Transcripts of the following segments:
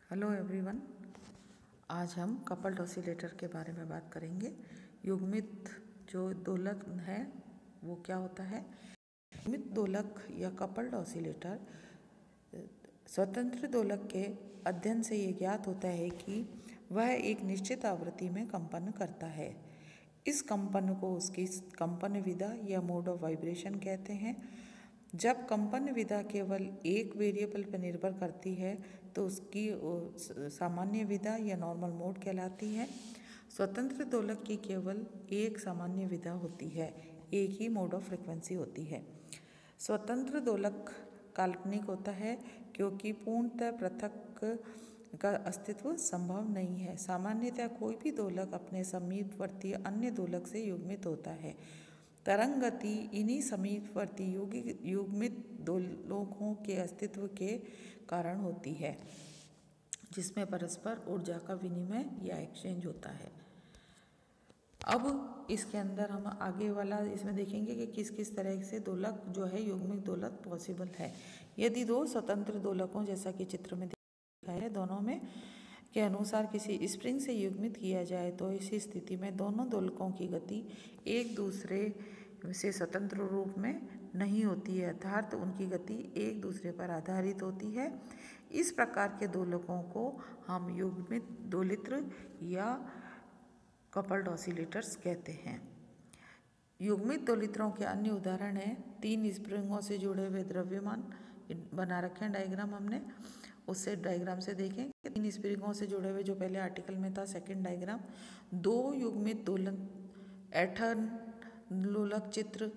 Hello everyone. आज हम coupled oscillator के बारे में बात करेंगे। युग्मित जो दोलक है वो क्या होता है। युग्मित दोलक या कपल्ड ऑसिलेटर स्वतंत्र दोलक के अध्ययन से ये ज्ञात होता है कि वह एक निश्चित आवृत्ति में कंपन करता है। इस कंपन को उसकी कंपन विधा या मोड ऑफ वाइब्रेशन कहते हैं। जब कंपन विधा केवल एक वेरिएबल पर निर्भर करती है तो उसकी सामान्य विधा या नॉर्मल मोड कहलाती है। स्वतंत्र दोलक की केवल एक सामान्य विधा होती है, एक ही मोड ऑफ फ्रिक्वेंसी होती है। स्वतंत्र दोलक काल्पनिक होता है क्योंकि पूर्णतः पृथक का अस्तित्व संभव नहीं है। सामान्यतः कोई भी दोलक अपने समीपवर्ती अन्य दोलक से युग्मित होता है। तरंग गति इन्हीं समीपवर्ती युग्मित दोलकों के अस्तित्व के कारण होती है, जिसमें परस्पर ऊर्जा का विनिमय या एक्सचेंज होता है। अब इसके अंदर हम आगे वाला इसमें देखेंगे कि किस किस तरह से दोलक जो है युग्मित दोलक पॉसिबल है। यदि दो स्वतंत्र दोलकों जैसा कि चित्र में दिखा है दोनों में के अनुसार किसी स्प्रिंग से युग्मित किया जाए तो इस स्थिति में दोनों दोलकों की गति एक दूसरे से स्वतंत्र रूप में नहीं होती है, अर्थात उनकी गति एक दूसरे पर आधारित होती है। इस प्रकार के दोलकों को हम युग्मित दोलित्र या कपल्ड ऑसिलेटर्स कहते हैं। युग्मित दोलित्रों के अन्य उदाहरण हैं तीन स्प्रिंगों से जुड़े हुए द्रव्यमान। बना रखे हैं डायग्राम हमने, उससे डायग्राम से देखें। तीन स्प्रिंगों से जुड़े हुए जो पहले आर्टिकल में था, सेकंड डायग्राम। दो युग्मित दोलन एथर लोलक चित्र,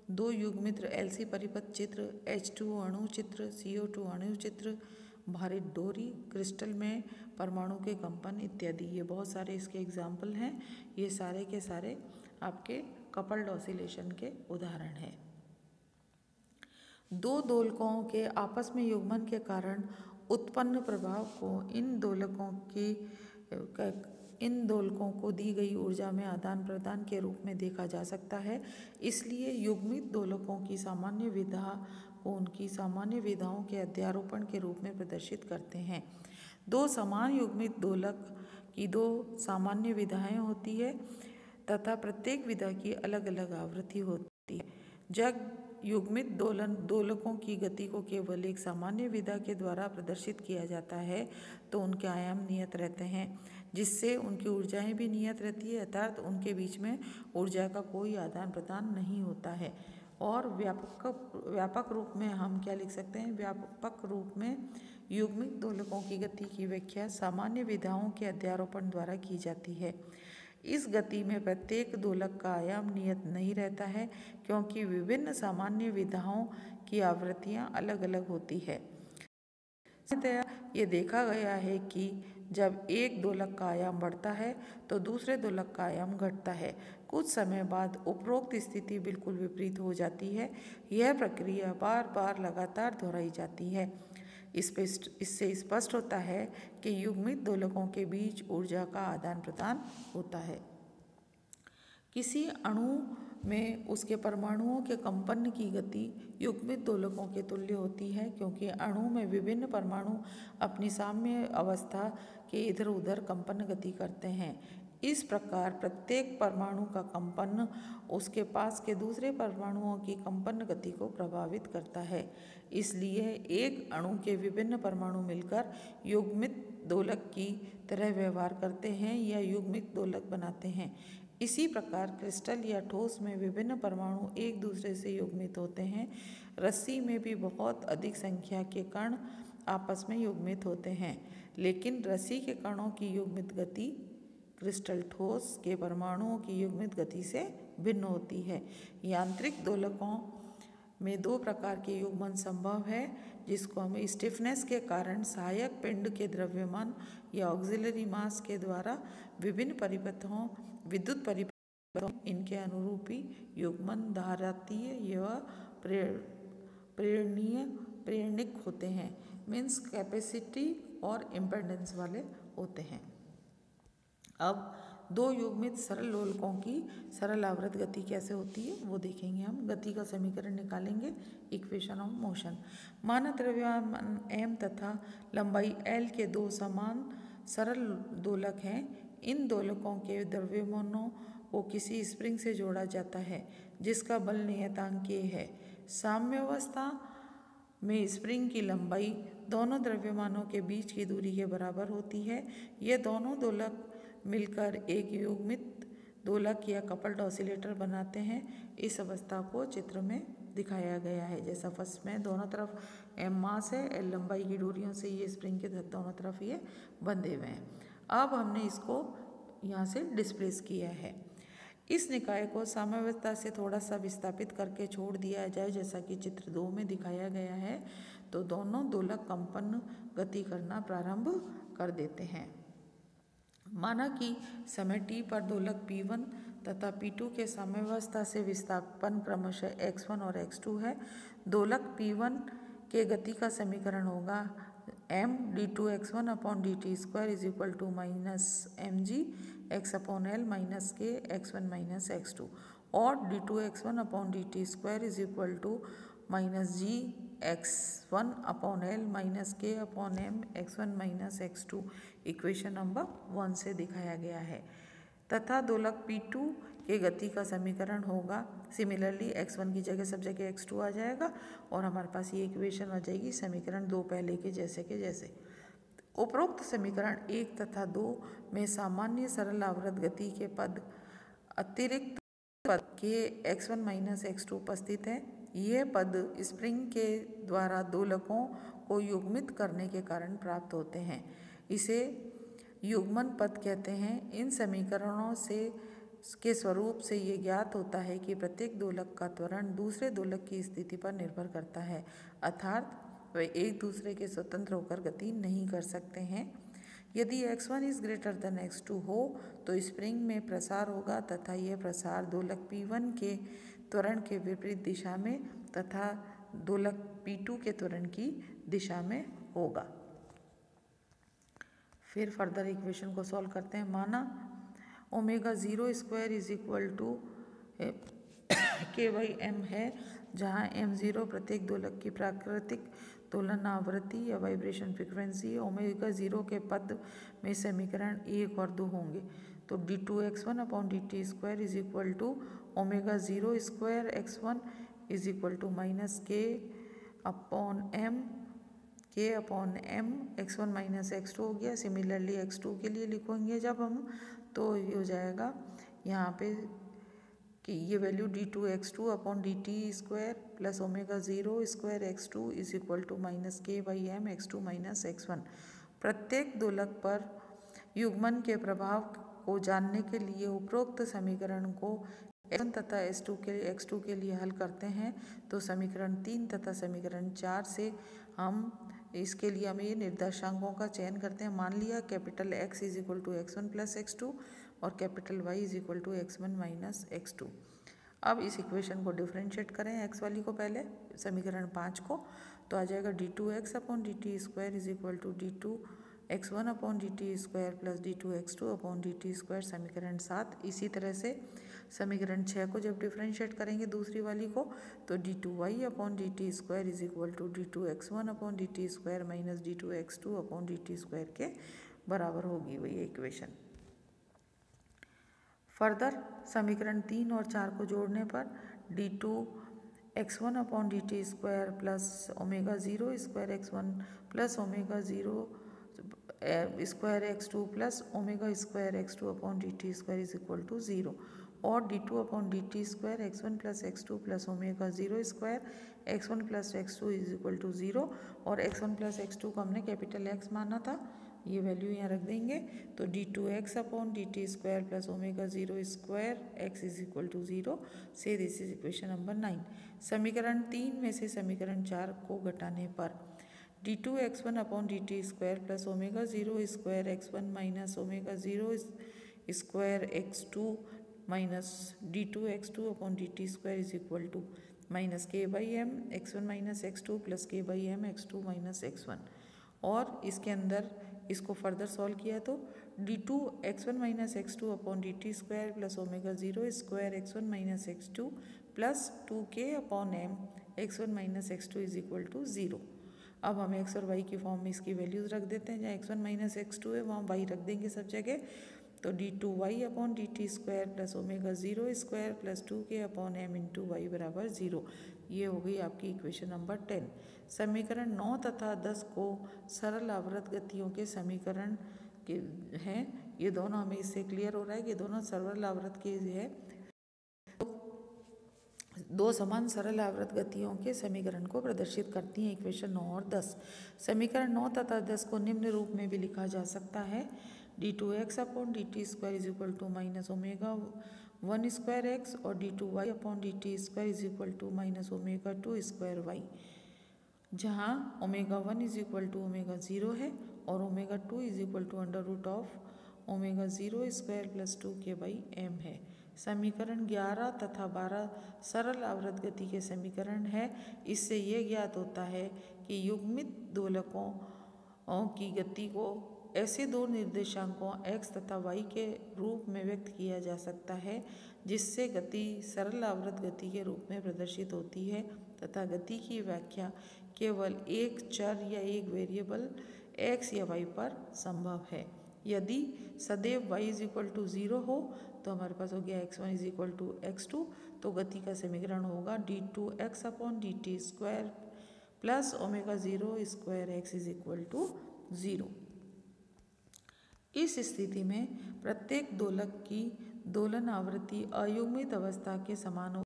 दो युग्मित एलसी परिपथ चित्र, H2 अणु चित्र, CO2 अणु चित्र, भारित डोरी, क्रिस्टल में परमाणु के कंपन इत्यादि। ये बहुत सारे इसके एग्जाम्पल हैं। ये सारे के सारे आपके कपल्ड ऑसिलेशन के उदाहरण हैं। दो दोलकों के आपस में युग्मन के कारण उत्पन्न प्रभाव को इन दोलकों को दी गई ऊर्जा में आदान प्रदान के रूप में देखा जा सकता है। इसलिए युग्मित दोलकों की सामान्य विधा को उनकी सामान्य विधाओं के अध्यारोपण के रूप में प्रदर्शित करते हैं। दो समान युग्मित दोलक की दो सामान्य विधाएं होती है तथा प्रत्येक विधा की अलग अलग आवृत्ति होती है। जब युग्मित दोलकों की गति को केवल एक सामान्य विधा के द्वारा प्रदर्शित किया जाता है तो उनके आयाम नियत रहते हैं, जिससे उनकी ऊर्जाएं भी नियत रहती है, अर्थात उनके बीच में ऊर्जा का कोई आदान प्रदान नहीं होता है। और व्यापक रूप में हम क्या लिख सकते हैं, व्यापक रूप में युग्मित दोलकों की गति की व्याख्या सामान्य विधाओं के अध्यारोपण द्वारा की जाती है। इस गति में प्रत्येक दोलक का आयाम नियत नहीं रहता है क्योंकि विभिन्न सामान्य विधाओं की आवृत्तियां अलग अलग होती है। ये देखा गया है कि जब एक दोलक का आयाम बढ़ता है तो दूसरे दोलक का आयाम घटता है। कुछ समय बाद उपरोक्त स्थिति बिल्कुल विपरीत हो जाती है। यह प्रक्रिया बार बार लगातार दोहराई जाती है। इससे स्पष्ट होता है कि युग्मित दोलकों के बीच ऊर्जा का आदान प्रदान होता है। किसी अणु में उसके परमाणुओं के कंपन की गति युग्मित दोलकों के तुल्य होती है, क्योंकि अणु में विभिन्न परमाणु अपनी साम्य अवस्था के इधर उधर कंपन गति करते हैं। इस प्रकार प्रत्येक परमाणु का कंपन उसके पास के दूसरे परमाणुओं की कंपन गति को प्रभावित करता है। इसलिए एक अणु के विभिन्न परमाणु मिलकर युग्मित दोलक की तरह व्यवहार करते हैं या युग्मित दोलक बनाते हैं। इसी प्रकार क्रिस्टल या ठोस में विभिन्न परमाणु एक दूसरे से युग्मित होते हैं। रस्सी में भी बहुत अधिक संख्या के कण आपस में युग्मित होते हैं, लेकिन रस्सी के कणों की युग्मित गति क्रिस्टल ठोस के परमाणुओं की युग्मित गति से भिन्न होती है। यांत्रिक दोलकों में दो प्रकार के युग्मन संभव है, जिसको हम स्टिफनेस के कारण सहायक पिंड के द्रव्यमान या ऑक्सिलरी मास के द्वारा विभिन्न परिपथों विद्युत परिपथों इनके अनुरूपी युग्मन धारातीय व प्रेरणिक होते हैं, मीन्स कैपेसिटी और इम्पेडेंस वाले होते हैं। अब दो युग्मित सरल लोलकों की सरल आवृत गति कैसे होती है वो देखेंगे। हम गति का समीकरण निकालेंगे, इक्वेशन ऑफ मोशन। माना द्रव्यमान m तथा लंबाई l के दो समान सरल दोलक हैं। इन दोलकों के द्रव्यमानों को किसी स्प्रिंग से जोड़ा जाता है जिसका बल नियतांक k है। साम्यावस्था में स्प्रिंग की लंबाई दोनों द्रव्यमानों के बीच की दूरी के बराबर होती है। ये दोनों दोलक मिलकर एक युग्मित दोलक या कपल्ड ऑसिलेटर बनाते हैं। इस अवस्था को चित्र में दिखाया गया है। जैसा फर्स्ट में दोनों तरफ m मास है, l लंबाई की डोरियों से ये स्प्रिंग के दोनों तरफ ये बंधे हुए हैं। अब हमने इसको यहाँ से डिस्प्लेस किया है। इस निकाय को साम्यावस्था से थोड़ा सा विस्थापित करके छोड़ दिया जाए जैसा कि चित्र 2 में दिखाया गया है, तो दोनों दोलक कंपन गति करना प्रारंभ कर देते हैं। माना कि समय t पर दोलक P1 तथा P2 के साम्यावस्था से विस्थापन क्रमशः x1 और x2 है। दोलक P1 के गति का समीकरण होगा m d2x1 upon dt square is equal to minus mg x upon l minus k x1 minus x2 और d2x1 upon dt square is equal to minus g x1 upon l minus k upon m x1 minus x2 equation number 1 से दिखाया गया है। तथा दोलक P2 के गति का समीकरण होगा, सिमिलरली x1 की जगह सब जगह x2 आ जाएगा और हमारे पास ये इक्वेशन आ जाएगी समीकरण 2 पहले के जैसे। उपरोक्त समीकरण 1 तथा 2 में सामान्य सरल आवृत गति के पद अतिरिक्त पद के x1 माइनस x2 उपस्थित है। यह पद स्प्रिंग के द्वारा दोलकों को युग्मित करने के कारण प्राप्त होते हैं। इसे युग्मन पद कहते हैं। इन समीकरणों से के स्वरूप से ये ज्ञात होता है कि प्रत्येक दोलक का त्वरण दूसरे दोलक की स्थिति पर निर्भर करता है, अर्थात वे एक दूसरे के स्वतंत्र होकर गति नहीं कर सकते हैं। यदि x1 is greater than x2 हो तो स्प्रिंग में प्रसार होगा तथा यह प्रसार दोलक P1 के त्वरण के विपरीत दिशा में तथा दोलक P2 के त्वरण की दिशा में होगा। फिर फर्दर इक्वेशन को सॉल्व करते हैं। माना omega 0 square is equal to k/m है, जहाँ m0 प्रत्येक दोलक की प्राकृतिक दोलन आवृत्ति या वाइब्रेशन फ्रीक्वेंसी है। ओमेगा 0 के पद में समीकरण 1 और 2 होंगे, तो d2x1 upon dt square is equal to omega 0 square x1 is equal to minus k upon m x1 minus x2 हो गया। सिमिलरली x2 के लिए लिखेंगे जब हम, तो ये हो जाएगा यहाँ पे कि ये value d2x2 upon dt square plus omega 0 square x2 is equal to minus k/m x2 minus x1। प्रत्येक दोलक पर युग्मन के प्रभाव को जानने के लिए उपरोक्त समीकरण को x1 तथा x2 के लिए हल करते हैं, तो समीकरण 3 तथा समीकरण 4 से हम इसके लिए हम ये निर्देशांकों का चयन करते हैं। मान लिया capital X is equal to x1 plus x2 और capital Y is equal to x1 minus x2। अब इस इक्वेशन को डिफ्रेंशिएट करें x वाली को पहले, समीकरण 5 को, तो आ जाएगा d2x upon dt square is equal to d2x1 upon dt square plus d2x2 upon dt square समीकरण 7। इसी तरह से समीकरण 6 को जब डिफ्रेंशिएट करेंगे दूसरी वाली को, तो d2y upon dt square is equal to d2x1 upon dt square minus d2x2 upon dt square के बराबर होगी वही इक्वेशन। फर्दर समीकरण 3 और 4 को जोड़ने पर d2x1 upon dt square plus omega 0 square x1 plus omega 0 square x2 plus omega square x2 upon dt square is equal to 0 और d2 upon dt square x1 plus x2 plus omega 0 square x1 plus x2 is equal to 0 और x1 plus x2 को हमने capital X माना था, ये value यहाँ रख देंगे, तो d2x upon dt square plus omega 0 square x is equal to 0 से दिस इज इक्वेशन नंबर 9। समीकरण 3 में से समीकरण 4 को घटाने पर d2x1 upon dt square plus omega 0 square x1 minus omega 0 square x2 minus d2x2 upon dt square is equal to minus k/m x1 minus x2 plus k/m x2 minus x1 और इसके अंदर इसको फर्दर सॉल्व किया तो d2 x1 minus x2 upon dt square plus omega 0 square x1 minus x2 plus 2k upon m x1 minus x2 is equal to 0। अब हम x और y की फॉर्म में इसकी वैल्यूज़ रख देते हैं। जहाँ x1 माइनस x2 है वहाँ y रख देंगे सब जगह। तो d2y upon dt square plus omega 0 square plus 2k upon m into y बराबर 0। ये हो गई आपकी इक्वेशन नंबर 10। समीकरण 9 तथा 10 को सरल आवर्त गतियों के समीकरण के हैं। ये दोनों हमें इससे क्लियर हो रहा है कि दोनों सरल आवर्त के है। दो समान सरल आवर्त गतियों के समीकरण को प्रदर्शित करती हैं इक्वेशन 9 और 10। समीकरण 9 तथा 10 को निम्न रूप में भी लिखा जा सकता है d2x upon dt square is equal to minus omega 1 square x और d2y upon dt square is equal to minus omega 2 square y, जहाँ omega 1 is equal to omega 0 है और omega 2 is equal to under root of omega 0 square plus 2k/m है। समीकरण 11 तथा 12 सरल आवर्त गति के समीकरण है। इससे ये ज्ञात होता है कि युग्मित दोलकों की गति को ऐसे दो निर्देशांकों x तथा y के रूप में व्यक्त किया जा सकता है जिससे गति सरल आवर्त गति के रूप में प्रदर्शित होती है तथा गति की व्याख्या केवल एक चर या एक वेरिएबल x या y पर संभव है। यदि सदैव y इज इक्वल टू 0 हो तो हमारे पास हो गया x1 is equal to x2, तो गति का समीकरण होगा d2x upon dt square plus omega 0 square x is equal to 0। इस स्थिति में प्रत्येक दोलक की दोलन आवृत्ति अयुग्मित अवस्था के समान होगी।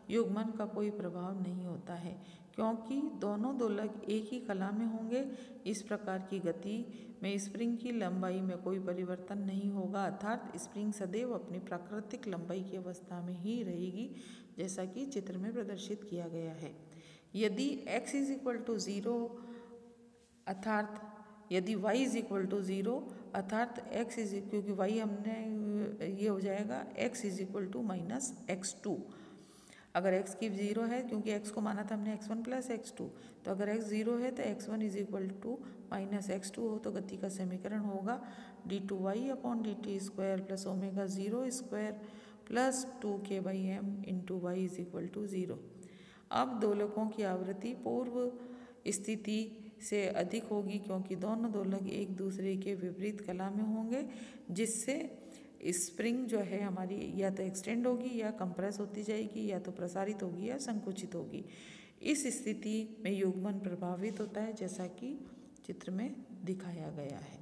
युग्मन का कोई प्रभाव नहीं होता है क्योंकि दोनों दोलक एक ही कला में होंगे। इस प्रकार की गति में स्प्रिंग की लंबाई में कोई परिवर्तन नहीं होगा, अर्थात स्प्रिंग सदैव अपनी प्राकृतिक लंबाई की अवस्था में ही रहेगी, जैसा कि चित्र में प्रदर्शित किया गया है। यदि x इज इक्वल टू 0 अर्थात यदि y इज इक्वल टू 0 अर्थात x इज, क्योंकि y हमने ये हो जाएगा x is equal to minus x2। अगर x की 0 है, क्योंकि x को माना था हमने x1 प्लस x2, तो अगर x 0 है तो x1 is equal to minus x2 हो तो गति का समीकरण होगा d2y upon dt square plus omega 0 square plus 2k/m into y is equal to 0। अब दोलकों की आवृत्ति पूर्व स्थिति से अधिक होगी क्योंकि दोनों दोलक एक दूसरे के विपरीत कला में होंगे, जिससे स्प्रिंग जो है हमारी या तो एक्सटेंड होगी या कंप्रेस होती जाएगी, या तो प्रसारित होगी या संकुचित होगी। इस स्थिति में युग्मन प्रभावित होता है, जैसा कि चित्र में दिखाया गया है।